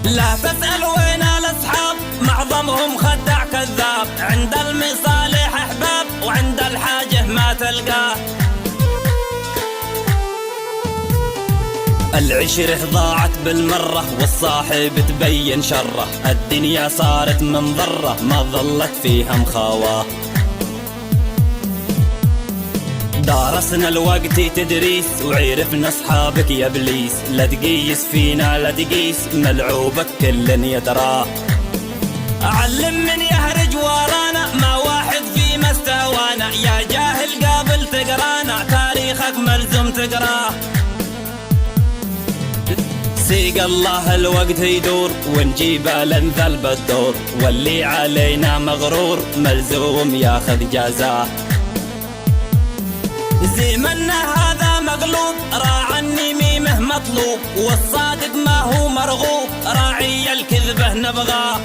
لا تسأل وين الأصحاب معظمهم خدع كذاب، عند المصالح أحباب وعند الحاجة ما تلقاه. العشرة ضاعت بالمرة والصاحب تبين شره، الدنيا صارت من ضرة ما ظلت فيها مخاواه. دارسنا الوقت تدريس وعرفنا اصحابك يا ابليس، لا تقيس فينا لا تقيس ملعوبك كل يدراه. علم من يهرج ورانا ما واحد في مستوانا، يا جاهل قابل تقرانا تاريخك ملزم تقراه. سيق الله الوقت يدور ونجيب الانذل بالدور، واللي علينا مغرور ملزوم ياخذ جازاه. زمننا هذا مغلوب راعى النميمه مطلوب، والصادق ما هو مرغوب راعي الكذبه نبغاه.